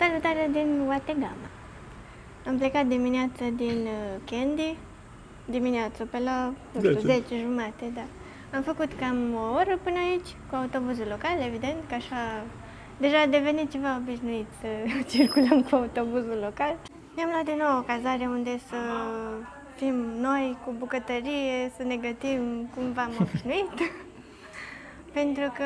Salutare din Wategama. Am plecat dimineața din Kandy, dimineața pe la 10 jumate, da. Am făcut cam o oră până aici, cu autobuzul local, evident, că așa deja a devenit ceva obișnuit să circulăm cu autobuzul local. Ne-am luat din nou o cazare unde să fim noi, cu bucătărie, să ne gătim cum v-am obișnuit. Pentru că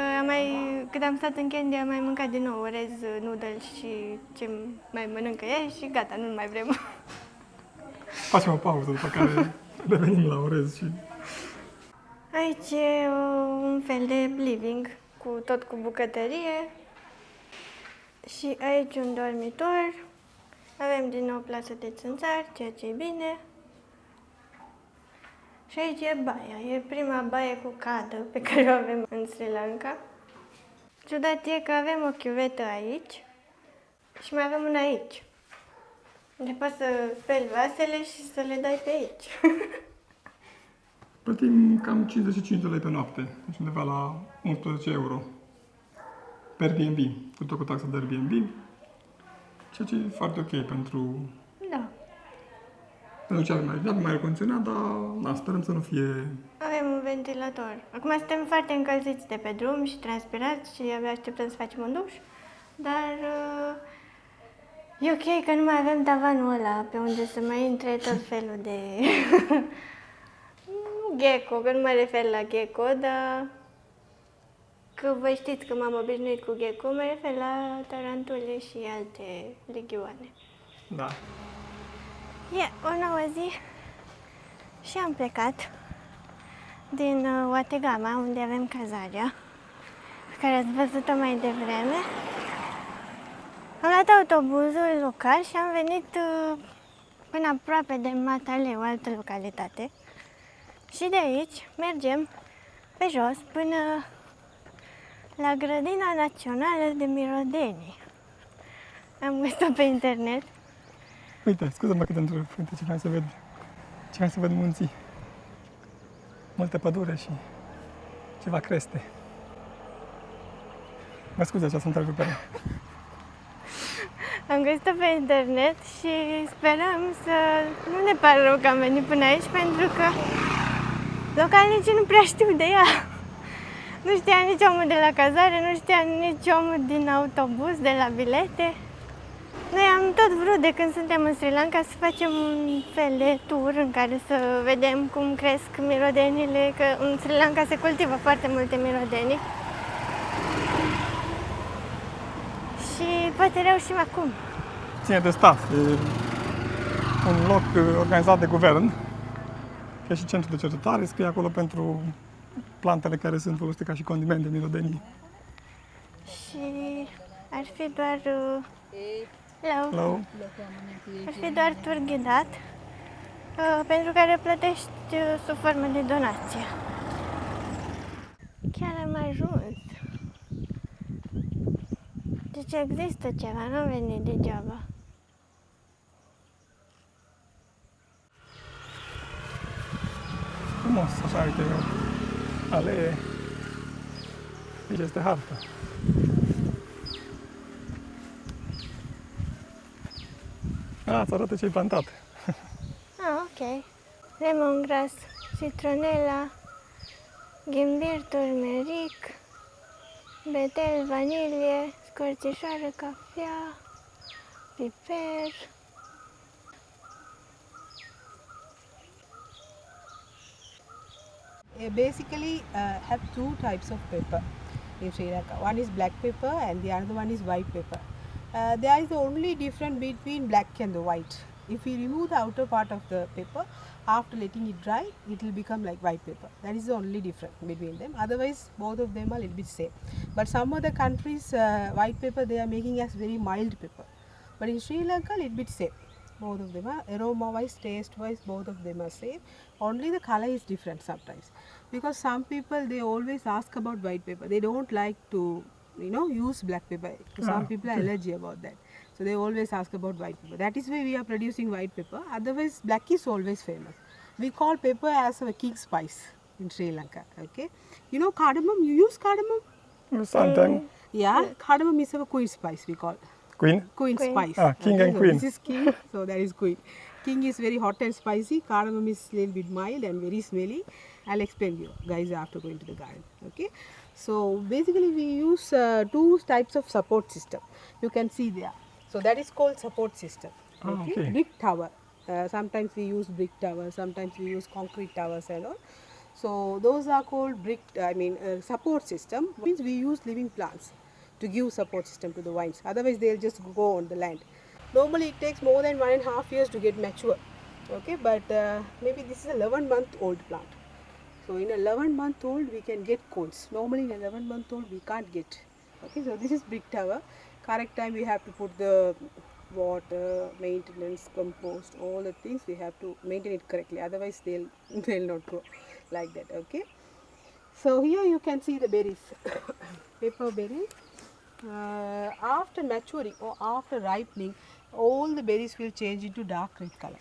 când am stat în Kandy am mai mâncat din nou orez, noodles și ce mai mănâncă ea și gata, nu mai vrem. Facem o pauză, după care revenim la orez și... Aici e un fel de living, tot cu bucătărie. Și aici un dormitor. Avem din nou plasă de țânțar, ceea ce e bine. Și aici e baia. E prima baie cu cadă pe care o avem în Sri Lanka. Ciudat e că avem o chiuvetă aici și mai avem una aici. Unde poți să speli vasele și să le dai pe aici. Plătim cam 55 de lei pe noapte, deci undeva la 11 euro pe Airbnb, cu tot cu taxa de Airbnb, ceea ce e foarte ok pentru... Da. Pentru ce avem aici. Nu avem aer condiționat, dar sperăm să nu fie... Avem un ventilator. Acum suntem foarte încălziți de pe drum și transpirați și abia așteptăm să facem un duș, dar e ok că nu mai avem tavanul ăla pe unde să mai intre tot felul de... Nu gecko, că nu mă refer la gecko, dar că voi știți că m-am obișnuit cu gecko, mă refer la tarantule și alte legioane. Da. E o nouă zi și am plecat din Wategama, unde avem cazarea, pe care ați văzut-o mai devreme. Am luat autobuzul local și am venit până aproape de Matale, o altă localitate. Și de aici mergem pe jos până la Grădina Națională de Mirodenii. Am găsit-o pe internet. Uite, scuză-mă că te întreb, uite ce mai să văd munții. Multe pădure și ceva creste. Mă scuze, aceasta sunt întrerupere. Am găsit-o pe internet și sperăm să nu ne pară rău că am venit până aici, pentru că localnicii nu prea știu de ea. Nu știa nici omul de la cazare, nu știa nici omul din autobuz, de la bilete. Noi am tot vrut de când suntem în Sri Lanka să facem un fel de tur în care să vedem cum cresc mirodenile, că în Sri Lanka se cultivă foarte multe mirodenii. Și poate reușim acum. Ține de stat, e un loc organizat de guvern, că și centru de cercetare, scrie acolo pentru plantele care sunt folosite ca și condiment de mirodenii. Și ar fi doar... Hello. Ar fi doar tur ghidat, pentru care plătești sub formă de donație. Chiar am ajuns. Deci există ceva, nu am venit degeaba. Frumos, așa, uite, alee. Aici este hartă. Îți arată ce-ai plantat. Ok. Lemongrass, citronela, ghimbir, turmeric, betel, vanilie, scorțișoară, cafea, piper. Basically have two types of pepper in Sri Lanka. One is black pepper and the other one is white pepper. There is the only difference between black and the white. If we remove the outer part of the pepper, after letting it dry, it will become like white pepper. That is the only difference between them. Otherwise, both of them are a little bit same. But some other countries, white pepper they are making as very mild pepper. But in Sri Lanka, a little bit same. Both of them are aroma-wise, taste-wise, both of them are same. Only the color is different sometimes. Because some people they always ask about white pepper. They don't like to use black pepper. Some people are allergy about that. So they always ask about white pepper. That is why we are producing white pepper. Otherwise, black is always famous. We call pepper as a king spice in Sri Lanka. Okay, you know cardamom. You use cardamom? Sometimes. Yeah, cardamom is a queen spice we call. Queen? Queen Queen. spice. King and so queen. This is king, so that is queen. King is very hot and spicy. Cardamom is a little bit mild and very smelly. I'll explain you guys after going to the garden. Okay. So basically we use two types of support system. You can see there. So that is called support system. Okay. Brick tower. Sometimes we use brick tower. Sometimes we use concrete towers and all. So those are called support system. Means we use living plants to give support system to the vines. Otherwise, they'll just go on the land. Normally, it takes more than 1.5 years to get mature. Okay, but maybe this is a 11-month-old plant. So in a 11-month-old, we can get cones. Normally, in a 11-month-old, we can't get. Okay, so this is brick tower. Correct time, we have to put the water, maintenance, compost, all the things we have to maintain it correctly. Otherwise, they'll not grow like that. Okay. So here you can see the berries, pepper berries. After maturing or after ripening, all the berries will change into dark red color.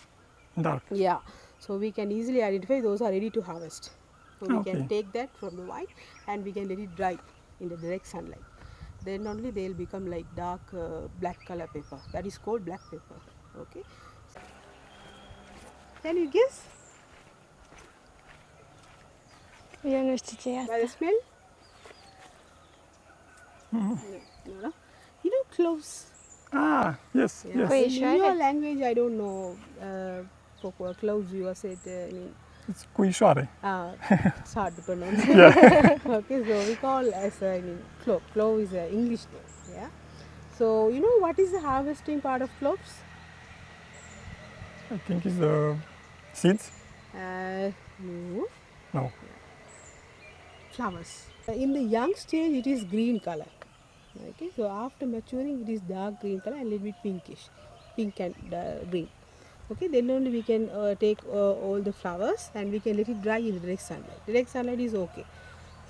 Dark. Yeah, so we can easily identify those are ready to harvest. So we Okay. can take that from the vine and we can let it dry in the direct sunlight. Then only they will become like dark black color pepper. That is called black pepper. Okay. Can you guess Eu nu știu ce e asta. by the smell? No, no. You know cloves. Ah, yes, Yeah. yes. Wait. In Cuișoare? your language, I don't know. For cloves, you are said. It's cuișoare. It's hard to pronounce. Okay, so we call as clove. Clove is an English name. Yeah. So you know what is the harvesting part of cloves? I think it's the seeds. No. No. Flowers. In the young stage, it is green color. Okay, so after maturing, it is dark green color and a little bit pinkish, pink and green. Okay, then only we can take all the flowers and we can let it dry in the direct sunlight. Direct sunlight is okay.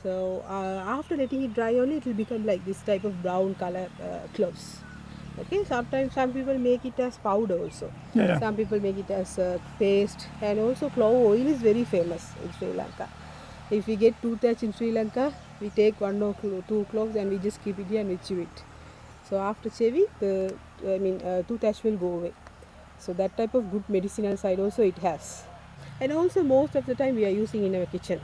So after letting it dry only, it will become like this type of brown color cloves. Okay, sometimes some people make it as powder also. Yeah, yeah. Some people make it as paste, and also clove oil is very famous in Sri Lanka. If we get toothpaste in Sri Lanka, we take 1 or 2 cloves and we just keep it here and we chew it. So after chewing, the toothpaste will go away. So that type of good medicinal side also it has. And also most of the time we are using in our kitchen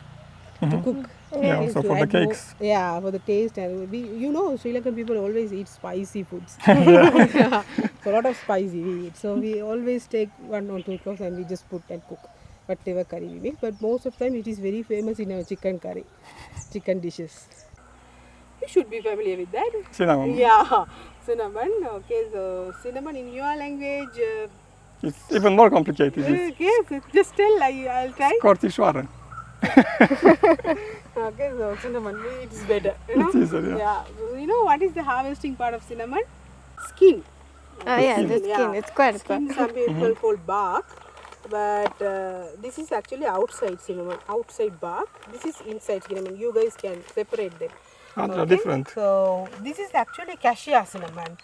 to cook. Yeah, also to for the add more- cakes. yeah, for the taste. And Sri Lankan people always eat spicy foods. Yeah. So a lot of spicy we eat. So we always take 1 or 2 cloves and we just put and cook whatever curry we make. But most of the time it is very famous in our chicken curry, chicken dishes. You should be familiar with that. Cinnamon. Yeah, cinnamon. Okay, so cinnamon in your language. It's even more complicated. It's Okay, just tell. I'll try. cortișoară. Okay, so cinnamon, it is better. It's easier, yeah. Yeah. You know what is the harvesting part of cinnamon? Skin. Yeah, the skin, it's coarpă. Skin, some people call bark, but this is actually outside cinnamon, outside bark. This is inside cinnamon. You guys can separate them. They're different. So this is actually cassia cinnamon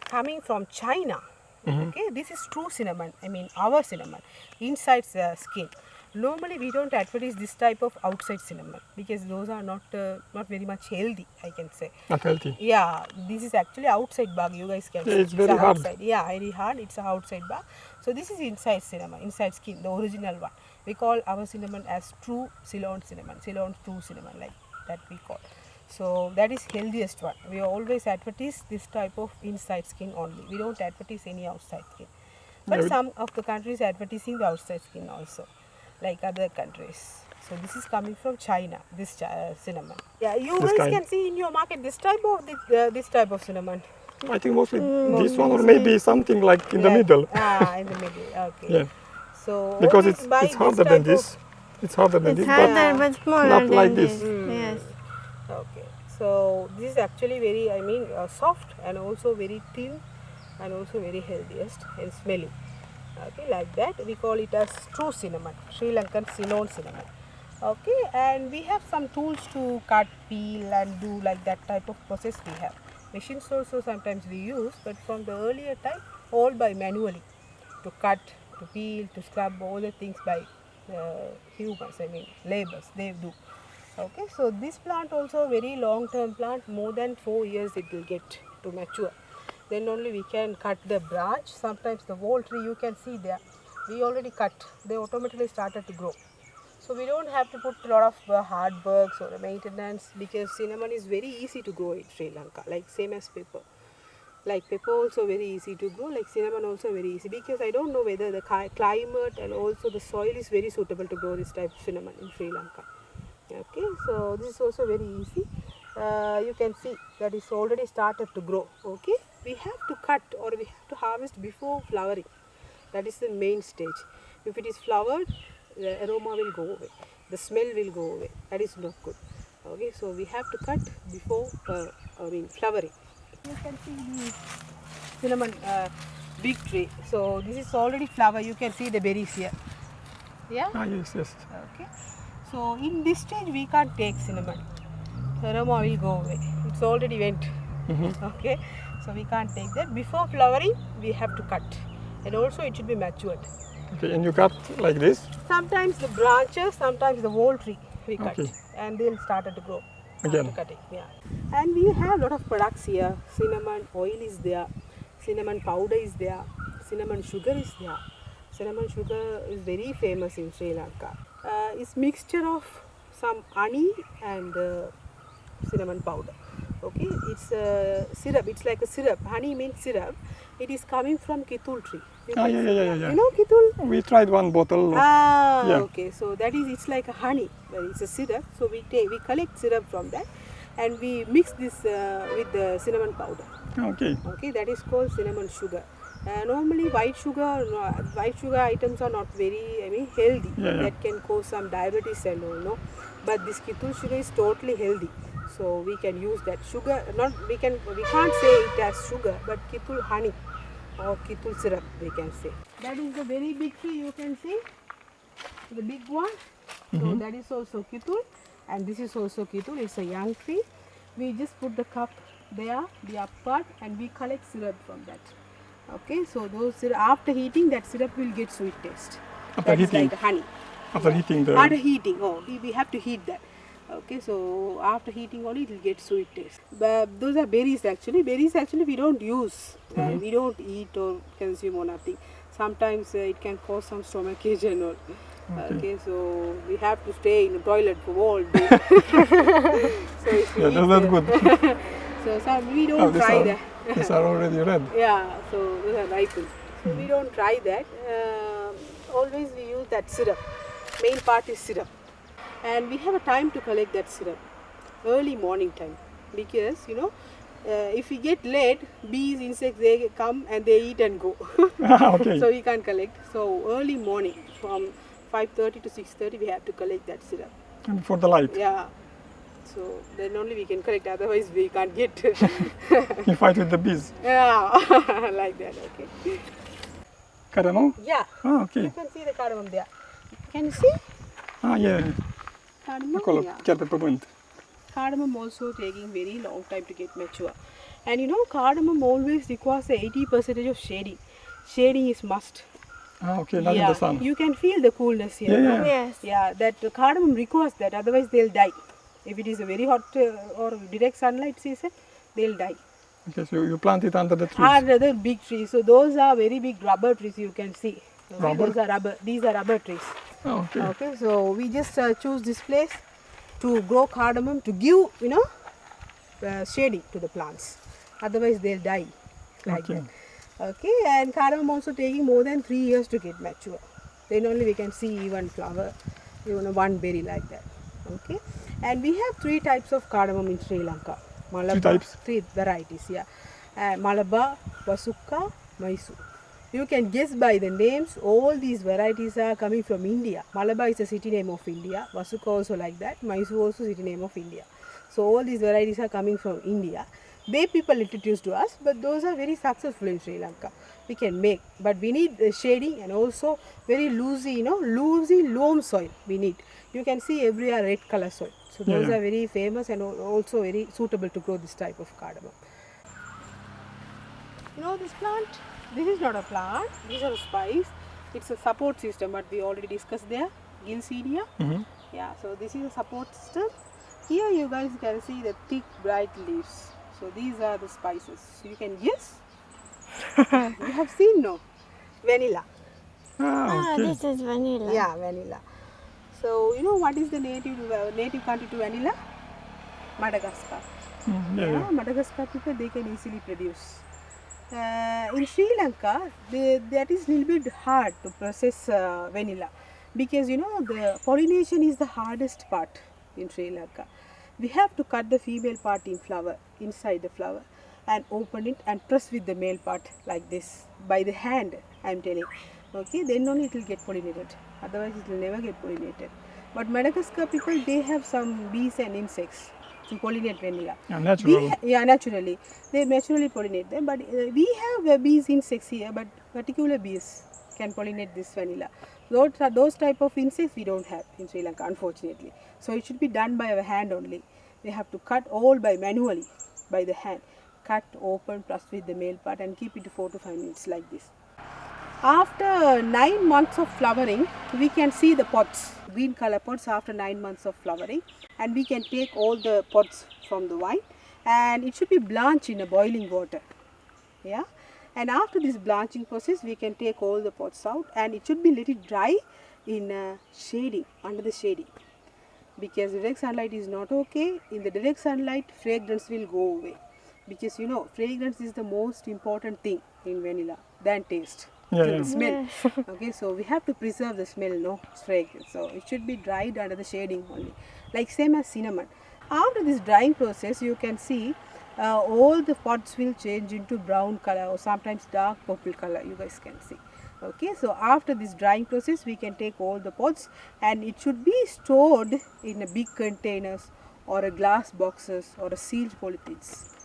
coming from China. Okay, this is true cinnamon. I mean our cinnamon inside the skin. Normally we don't advertise this type of outside cinnamon because those are not very much healthy, I can say. Not healthy. Yeah, this is actually outside bark. You guys can Yeah, see. it's very a hard. outside. Yeah, very hard. It's a outside bark. So this is inside cinnamon, inside skin, the original one. We call our cinnamon as true Ceylon cinnamon, Ceylon true cinnamon, like that we call. So that is healthiest one. We always advertise this type of inside skin only. We don't advertise any outside skin. But Yeah, some of the countries advertising the outside skin also, like other countries. So this is coming from China, this cinnamon. Yeah, you This guys kind. can see in your market this type of this type of cinnamon. I think mostly this one or maybe something like in the middle. Ah, in the middle. Okay. Yeah, So because always buy it's harder than type of- this. It's harder than It's this, harder but smaller not than like this. this. Yes. Okay. So this is actually very, soft and also very thin and also very healthiest and smelly. Okay, like that we call it as true cinnamon, Sri Lankan Ceylon cinnamon. Okay, and we have some tools to cut, peel and do like that type of process we have. Machines also sometimes we use, but from the earlier time all by manually to cut, to peel, to scrub, all the things by humans, laborers, they do. Okay, so this plant also very long term plant, more than 4 years it will get to mature. then only we can cut the branch. Sometimes the whole tree you can see there, we already cut, they automatically started to grow. So we don't have to put a lot of hard works or maintenance, because cinnamon is very easy to grow in Sri Lanka, like same as pepper. Like pepper also very easy to grow, like cinnamon also very easy, because I don't know whether the climate and also the soil is very suitable to grow this type of cinnamon in Sri Lanka. Okay, so this is also very easy. You can see that it's already started to grow. Okay, we have to cut or we have to harvest before flowering. That is the main stage. If it is flowered, the aroma will go away, the smell will go away. That is not good. Okay, so we have to cut before flowering. You can see the cinnamon big tree. So this is already flower. You can see the berries here. Yeah. Yes, yes. Okay. So in this stage we can't take cinnamon. The aroma will go away. It's already went. Okay. So we can't take that. Before flowering, we have to cut, and also it should be matured. Okay, and you cut like this? Sometimes the branches, sometimes the whole tree we cut, Okay. and they'll start to grow. Again. After cutting, yeah. And we have a lot of products here. Cinnamon oil is there, cinnamon powder is there, cinnamon sugar is there. Cinnamon sugar is very famous in Sri Lanka. It's mixture of some honey and cinnamon powder. Okay, it's a syrup. It's like a syrup. Honey means syrup. It is coming from Kitul tree. Yeah. You know Kitul? We tried one bottle. Yeah. Okay. So that is, it's like a honey, but it's a syrup. So we collect syrup from that, and we mix this with the cinnamon powder. Okay. Okay, that is called cinnamon sugar. Normally white sugar items are not very healthy. Yeah. That can cause some diabetes and all, no. But this Kitul sugar is totally healthy. So we can use that sugar. We can't say it as sugar, but Kitul honey or Kitul syrup we can say. That is the very big tree you can see, the big one. So that is also Kitul, and this is also Kitul. It's a young tree. We just put the cup there, the up part, and we collect syrup from that. Okay, so those syrup, after heating, that syrup will get sweet taste. After That is heating? like honey. After heating the... After heating, we have to heat that. Okay, so after heating only it will get sweet taste. But those are berries actually. Berries actually we don't use. We don't eat or consume or nothing. Sometimes it can cause some stomachache and all. Okay, so we have to stay in the toilet for all day. So if we Yeah, that's good. so we don't try that. These are already red. Yeah, so those are ripened. So we don't try that. Always we use that syrup. Main part is syrup. And we have a time to collect that syrup, early morning time, because if we get late, bees, insects, they come and they eat and go. Okay. So we can't collect. So early morning from 5:30 to 6:30 we have to collect that syrup. And before the light. Yeah. So then only we can collect, otherwise we can't get. You fight with the bees. Yeah, like that, okay. Cardamom? Yeah. Okay. You can see the cardamom there. Can you see? Yeah. Cardamom, Acolo, yeah. chiar pe pământ. Cardamom also taking very long time to get mature. And cardamom always requires 80% of shading. Shading is must. Okay, not in the sun. You can feel the coolness here. Yeah. no? Yes. Yeah, that cardamom requires that, otherwise they'll die. If it is a very hot or direct sunlight season, they'll die. Okay, so you plant it under the trees. Are rather big trees. So those are very big rubber trees you can see. Okay, Rubber? those are rubber. These are rubber trees. Okay. Okay, so we just choose this place to grow cardamom to give shading to the plants. Otherwise they'll die like Okay. that. Okay, and cardamom also taking more than 3 years to get mature. Then only we can see even flower, one berry like that. Okay, and we have 3 types of cardamom in Sri Lanka. Malabar, 3 types? 3 varieties, yeah. Malabar, Vasukka, Mysore. You can guess by the names, all these varieties are coming from India. Malabar is a city name of India. Vasukka also like that. Mysore also city name of India. So all these varieties are coming from India. They people introduced to us, but those are very successful in Sri Lanka. We can make, but we need shading and also very loosey, loosey loam soil we need. You can see everywhere red color soil. So those Yeah. are very famous and also very suitable to grow this type of cardamom. This plant? This is not a plant. These are a spice. It's a support system, but we already discussed there. Gilsedia. Yeah. So this is a support system. Here you guys can see the thick, bright leaves. So these are the spices. So you can guess You have seen, no? Vanilla. Okay. This is vanilla. Yeah, vanilla. So you know what is the native country to vanilla? Madagascar. Yeah. Madagascar people, they can easily produce. In Sri Lanka, that is little bit hard to process vanilla, because you know the pollination is the hardest part in Sri Lanka. We have to cut the female part inside the flower, and open it and press with the male part like this by the hand. I am telling. Okay, then only it will get pollinated. Otherwise, it will never get pollinated. But Madagascar people, they have some bees and insects to pollinate vanilla. Yeah, natural. Naturally. They naturally pollinate them. But we have bees, insects here, but particular bees can pollinate this vanilla. Those type of insects we don't have in Sri Lanka, unfortunately. So it should be done by our hand only. We have to cut all manually, by the hand. Cut, open, plus with the male part and keep it 4 to 5 minutes like this. After 9 months of flowering, we can see the pods, green color pods after 9 months of flowering, and we can take all the pods from the vine, and it should be blanched in a boiling water. Yeah, and after this blanching process, we can take all the pods out, and it should be let it dry in shading, under the shading, because direct sunlight is not okay. In the direct sunlight, fragrance will go away, because you know fragrance is the most important thing in vanilla than taste. Yeah. The smell. Okay, so we have to preserve the smell, no fragrance. So it should be dried under the shading only, like same as cinnamon. After this drying process, you can see all the pods will change into brown color or sometimes dark purple color. You guys can see. Okay, so after this drying process, we can take all the pods, and it should be stored in a big containers or a glass boxes or a sealed polythenes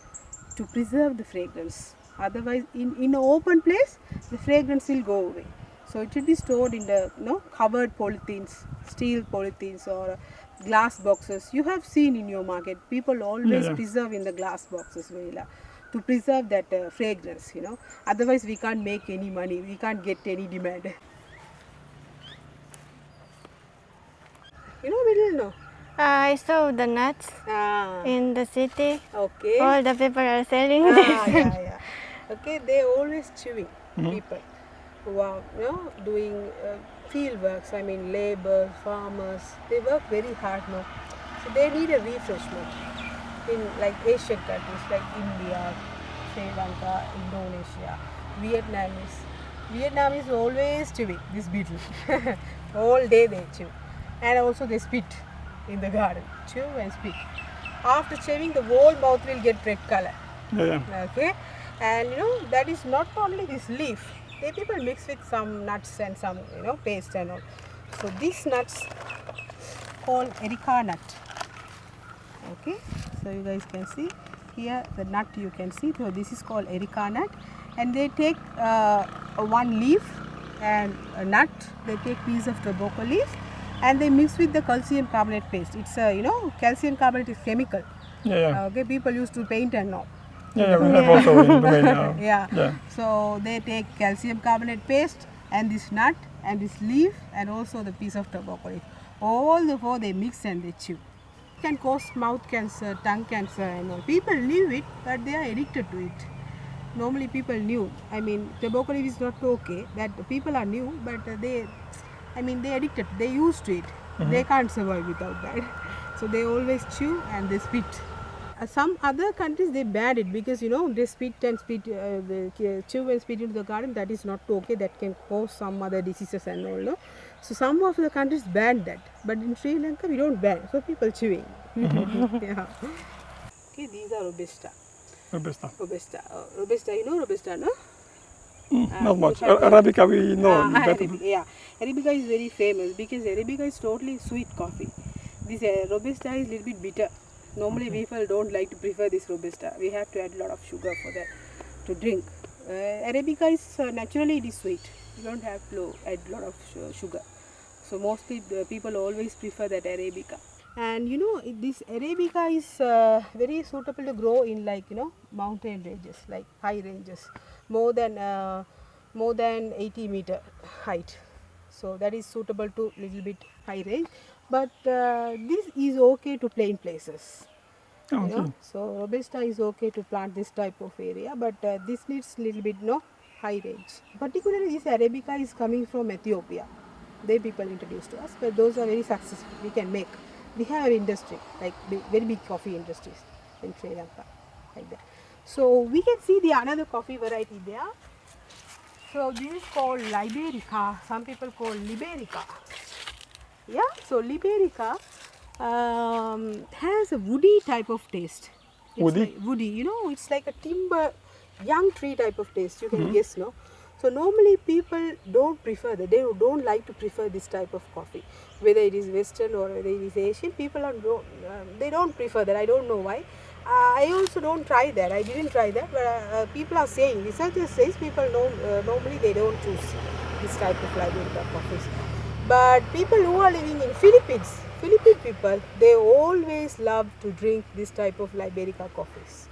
to preserve the fragrance. Otherwise, in an open place, the fragrance will go away. So it should be stored in the covered polythenes, steel polythenes or glass boxes. You have seen in your market, people always preserve in the glass boxes vanilla to preserve that fragrance. Otherwise we can't make any money, we can't get any demand. Middle, no? I saw the nuts in the city. Okay. All the people are selling this. Yeah. Okay, they always chewing people who are doing field works. I mean, labor, farmers. They work very hard now, so they need a refreshment. In like Asian countries like India, Sri Lanka, Indonesia, Vietnam is always chewing this beetle. All day they chew, and also they spit in the garden. Chew and spit. After chewing, the whole mouth will get red color. Yeah. Okay, and that is not only this leaf. They people mix with some nuts and some paste and all. So these nuts called erica nut. Okay, so you guys can see here the nut you can see. So this is called erica nut, and they take one leaf and a nut. They take piece of tobacco leaf and they mix with the calcium carbonate paste. It's a calcium carbonate is chemical. Yeah. Okay, people used to paint and all. Yeah, we have also in Romania. Yeah. So they take calcium carbonate paste and this nut and this leaf and also the piece of tobacco leaf. All the four they mix and they chew. It can cause mouth cancer, tongue cancer and all. People knew it, but they are addicted to it. Normally people knew. I mean, tobacco leaf is not okay. That people are new, but they addicted. They used to it. They can't survive without that. So they always chew and they spit. Some other countries they banned it because they spit and they chew and spit into the garden. That is not okay. That can cause some other diseases and all. No? So some of the countries banned that, but in Sri Lanka we don't ban. So people chewing. Yeah. Okay, these are robusta. Robusta. Robusta, Robusta, no? Not much. Arabica we know better. Arabica is very famous because Arabica is totally sweet coffee. This Robusta is little bit bitter. Normally people don't like to prefer this Robusta. We have to add a lot of sugar for that to drink. Arabica is naturally it is sweet. You don't have to add a lot of sugar. So mostly the people always prefer that Arabica. And this Arabica is very suitable to grow in mountain ranges, like high ranges, more than 80-meter height. So that is suitable to little bit high range. But this is okay to plain places. Okay. So Robusta is okay to plant this type of area, but this needs little bit high range. Particularly this Arabica is coming from Ethiopia. They people introduced to us, but those are very successful. We can make. We have an industry, like very big coffee industries in Sri Lanka, like that. So we can see the another coffee variety there. So this is called Liberica. Some people call Liberica. Yeah, so Liberica has a woody type of taste. It's Woody? like woody, you know, it's like a timber, young tree type of taste. You can guess, no? So normally people don't prefer that. They don't like to prefer this type of coffee, whether it is Western or whether it is Asian. People they don't prefer that. I don't know why. I also don't try that. I didn't try that, but people are saying, researchers says people normally they don't choose this type of Liberica coffees. But people who are living in Philippines, Philippine people, they always love to drink this type of Liberica coffees.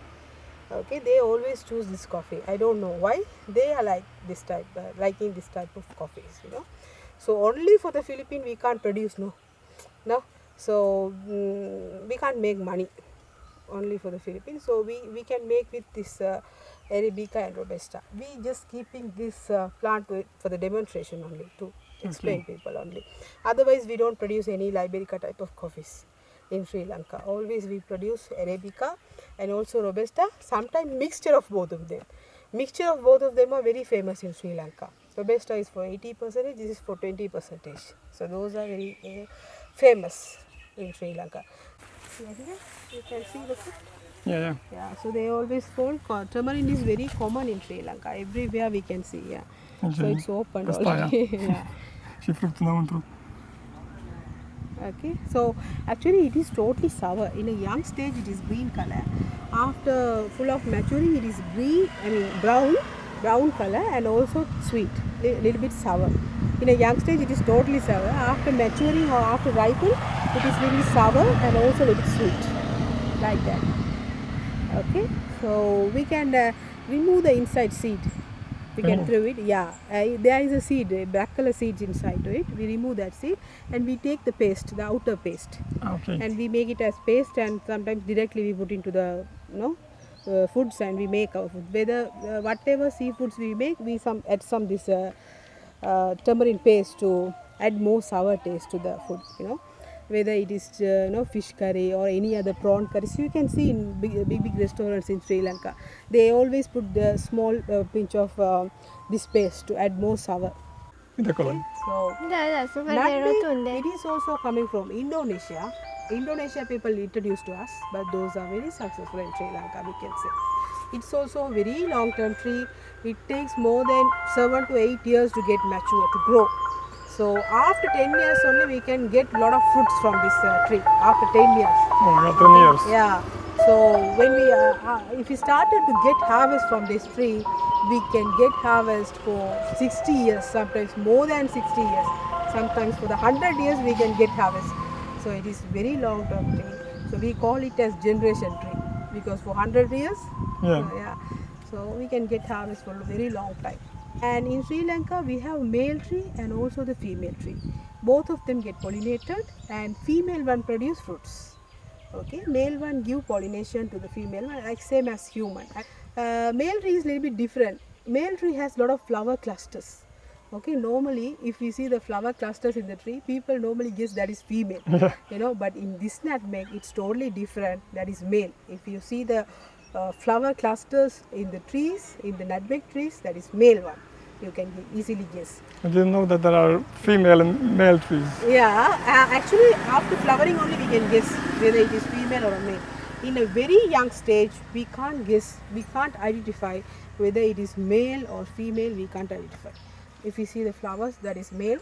Okay, they always choose this coffee. I don't know why. They are like this type, liking this type of coffees, you know. So only for the Philippines we can't produce, no. So we can't make money only for the Philippines. So we can make with this Arabica and Robusta. We just keeping this plant for the demonstration only, to explain people only. Otherwise we don't produce any Liberica type of coffees in Sri Lanka. Always we produce Arabica and also Robusta, sometimes mixture of both of them. Mixture of both of them are very famous in Sri Lanka. Robusta is for 80%, this is for 20%. So those are very famous in Sri Lanka. Here you can see the fruit. Yeah. Yeah, so they always call tamarind is very common in Sri Lanka. Everywhere we can see, yeah. So it's open Asta aia. already. Yeah. Și fructul înăuntru. Okay, so actually it is totally sour. In a young stage it is green color. After full of maturing it is brown color and also sweet, little bit sour. In a young stage it is totally sour. After maturing or after ripening it is little sour and also little sweet, like that. Okay, so we can remove the inside seed. We can throw it, yeah. There is a seed, black color seeds inside to it. We remove that seed and we take the paste, the outer paste, Okay. and we make it as paste. And sometimes directly we put into the foods and we make our food. Whether whatever seafoods we make, we add some this tamarind paste to add more sour taste to the food. You know, whether it is fish curry or any other prawn curry. So you can see in big restaurants in Sri Lanka, they always put the small pinch of this paste to add more sour. Uite acolo. So Da, super de nutmeg, rotunde. it is also coming from Indonesia. Indonesia people introduced to us, but those are very successful in Sri Lanka, we can say. It's also a very long term tree. It takes more than 7 to 8 years to get mature, to grow. So after 10 years only we can get a lot of fruits from this tree, after 10 years. Oh my god, 10 years. Yeah. So when we, if we started to get harvest from this tree, we can get harvest for 60 years, sometimes more than 60 years. Sometimes for the 100 years we can get harvest. So it is very long term tree. So we call it as generation tree, because for 100 years, Yeah. so we can get harvest for a very long time. And in Sri Lanka we have male tree and also the female tree. Both of them get pollinated, and female one produce fruits. Okay, male one give pollination to the female one, like same as human. Male tree is little bit different. Male tree has lot of flower clusters. Okay, normally if we see the flower clusters in the tree, people normally guess that is female. But in this nutmeg it's totally different. That is male. If you see the flower clusters in the trees, in the nutmeg trees, that is male one. You can easily guess. I didn't know that there are female and male trees. Yeah, actually after flowering only we can guess whether it is female or a male. In a very young stage we can't guess, we can't identify whether it is male or female, we can't identify. If you see the flowers, that is male.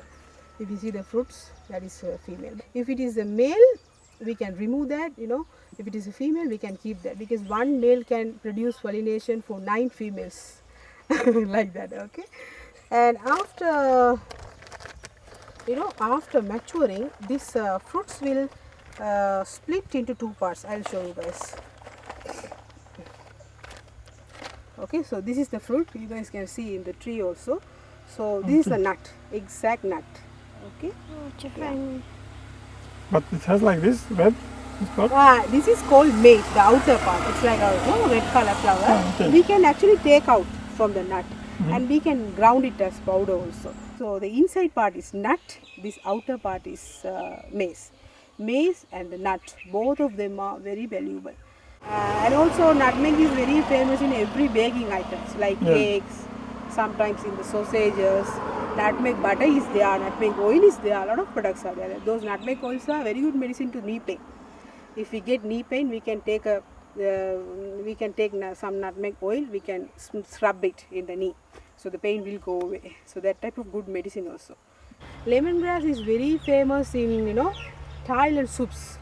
If you see the fruits, that is female. If it is a male, we can remove that, If it is a female, we can keep that, because one male can produce pollination for 9 females. Like that, okay. And after after maturing, these fruits will split into 2 parts. I'll show you guys. Okay, so this is the fruit, you guys can see in the tree also. So this is the nut, exact nut. Okay. Ce fain. But it has like this, red, this part. This is called mate, the outer part. It's like a red color flower. Okay. We can actually take out from the nut. and we can ground it as powder also. So the inside part is nut, this outer part is maize. Maize and the nut, both of them are very valuable. And also nutmeg is very famous in every baking items like cakes, sometimes in the sausages. Nutmeg butter is there, nutmeg oil is there, a lot of products are there. Those nutmeg oils are very good medicine to knee pain. If we get knee pain, we can take some nutmeg oil, we can scrub it in the knee, so the pain will go away. So that type of good medicine also. Lemongrass is very famous in Thailand soups.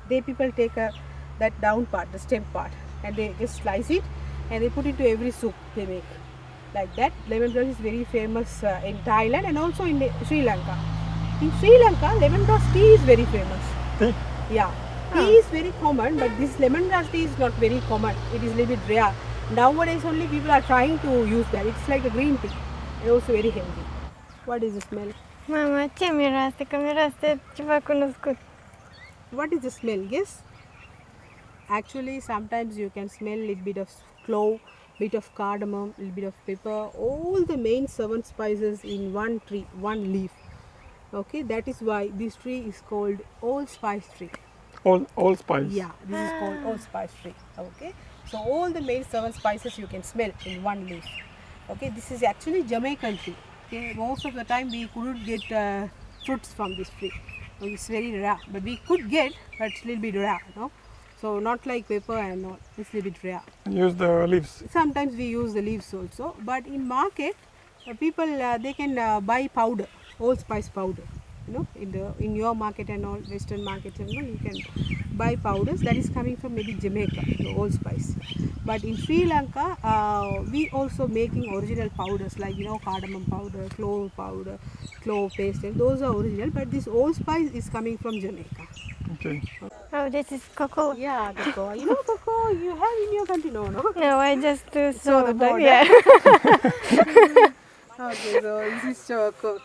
They people take that down part, the stem part, and they just slice it and they put it to every soup they make. Like that, lemongrass is very famous in Thailand and also in Sri Lanka. In Sri Lanka, lemongrass tea is very famous. Tea? Yeah. Tea is very common, but this lemongrass tea is not very common. It is a little bit rare. Nowadays only people are trying to use that. It's like a green tea and also very healthy. What is the smell? Mama, ce miroase? Că miroase ceva cunoscut. What is the smell? Guess? Actually, sometimes you can smell a little bit of clove, bit of cardamom, little bit of pepper, all the main 7 spices in one tree, one leaf. Okay, that is why this tree is called allspice tree. Allspice? Yeah, this is called allspice tree. Okay, so all the main 7 spices you can smell in one leaf. Okay, this is actually Jamaican tree. Okay, most of the time we couldn't get fruits from this tree. So it's very rare, but we could get, but it's a little bit rare, no? So not like pepper and all, it's a little bit rare. Use the leaves? Sometimes we use the leaves also, but in market, people they can buy powder, allspice powder. In your market and all, Western market and all, you can buy powders that is coming from maybe Jamaica, the allspice. But in Sri Lanka, we also making original powders like cardamom powder, clove paste, and those are original. But this allspice is coming from Jamaica. Okay. Oh, this is cocoa. Yeah, cocoa. Cocoa you have in your country, no? No, I just saw the border. Yeah. Okay, so this is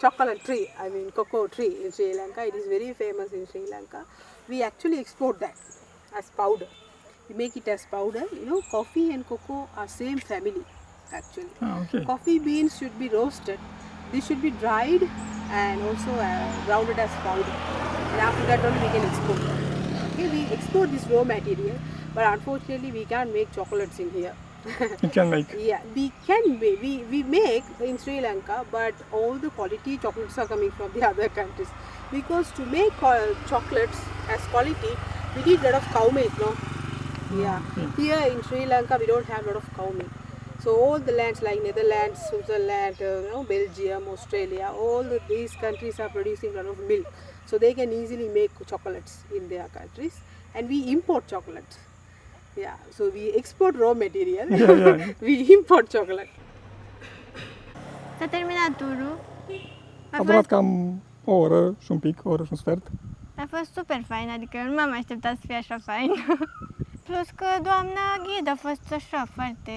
chocolate tree, cocoa tree in Sri Lanka. It is very famous in Sri Lanka. We actually export that as powder. We make it as powder. Coffee and cocoa are same family actually. Okay. Coffee beans should be roasted. This should be dried and also grounded as powder. And after that only we can export that. Okay, we export this raw material, but unfortunately we can't make chocolates in here. You can make? Yeah, we can make. We make in Sri Lanka, but all the quality chocolates are coming from the other countries. Because to make chocolates as quality, we need a lot of cow milk, no? Yeah. Here in Sri Lanka, we don't have a lot of cow milk. So all the lands like Netherlands, Switzerland, Belgium, Australia, all these countries are producing a lot of milk. So they can easily make chocolates in their countries. And we import chocolates. Yeah, so we export raw material, we import chocolate. S-a terminat turul. A durat cam o oră și un pic, o oră și un sfert. A fost super fain, adică eu nu m-am așteptat să fie așa fain. Plus că doamna ghid a fost așa foarte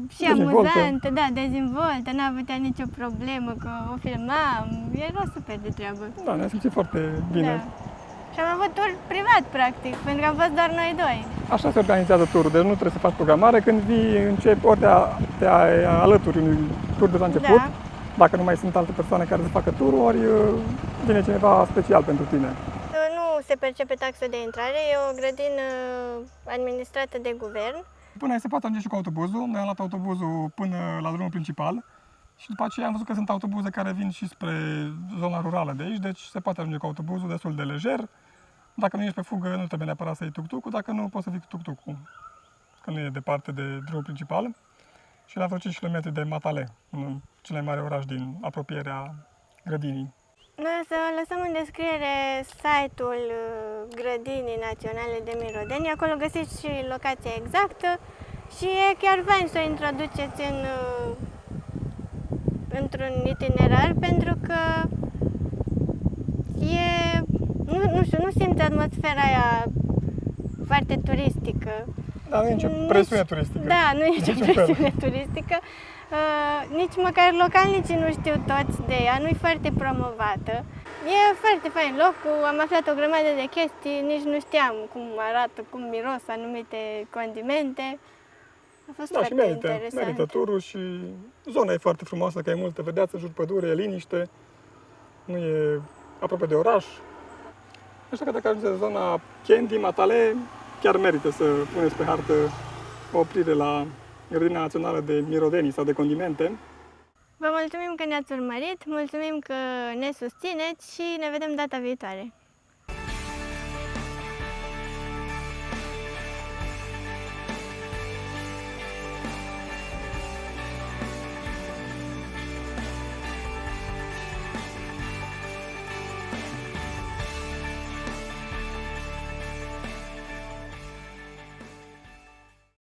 și amuzantă, dezvoltă, n-a avut ea nicio problemă că o filmam, era super de treabă. Da, ne-am simțit foarte bine. Da. Și am avut tur privat, practic, pentru că am fost doar noi doi. Așa se organizează turul, deci nu trebuie să faci programare. Când vii, începi, ori te alături unui tur de la început, dacă nu mai sunt alte persoane care să facă turul, ori vine cineva special pentru tine. Nu se percepe taxă de intrare, e o grădină administrată de guvern. Până aici se poate ajunge și cu autobuzul. Noi am luat autobuzul până la drumul principal și după aceea am văzut că sunt autobuze care vin și spre zona rurală de aici, deci se poate ajunge cu autobuzul destul de lejer. Dacă nu ești pe fugă, nu trebuie neapărat să iei tuk-tuk-ul, dacă nu, poți să vii cu tuk-tuk-ul, că nu e departe de drumul principal. Și la vreo 5 km de Matale, unul cel mai mare oraș din apropierea grădinii. Noi o să lăsăm în descriere site-ul Grădinii Naționale de Mirodeni, acolo găsiți și locația exactă și e chiar fain să o introduceți într-un itinerar, pentru că nu simți atmosfera aia foarte turistică. Da, nu e nicio presiune turistică. Da, nu e nicio presiune turistică. Nici măcar localnicii nu știu toți de ea, nu e foarte promovată. E foarte fain locul, am aflat o grămadă de chestii, nici nu știam cum arată, cum miros anumite condimente. A fost Da, și foarte merită interesant. turul și zona e foarte frumoasă, că e multă vedeață în jur pădure, e liniște, nu e aproape de oraș. Așa că dacă ajungeți în zona Candy, Matale, chiar merită să puneți pe hartă o oprire la Grădina Națională de Mirodenii sau de Condimente. Vă mulțumim că ne-ați urmărit, mulțumim că ne susțineți și ne vedem data viitoare.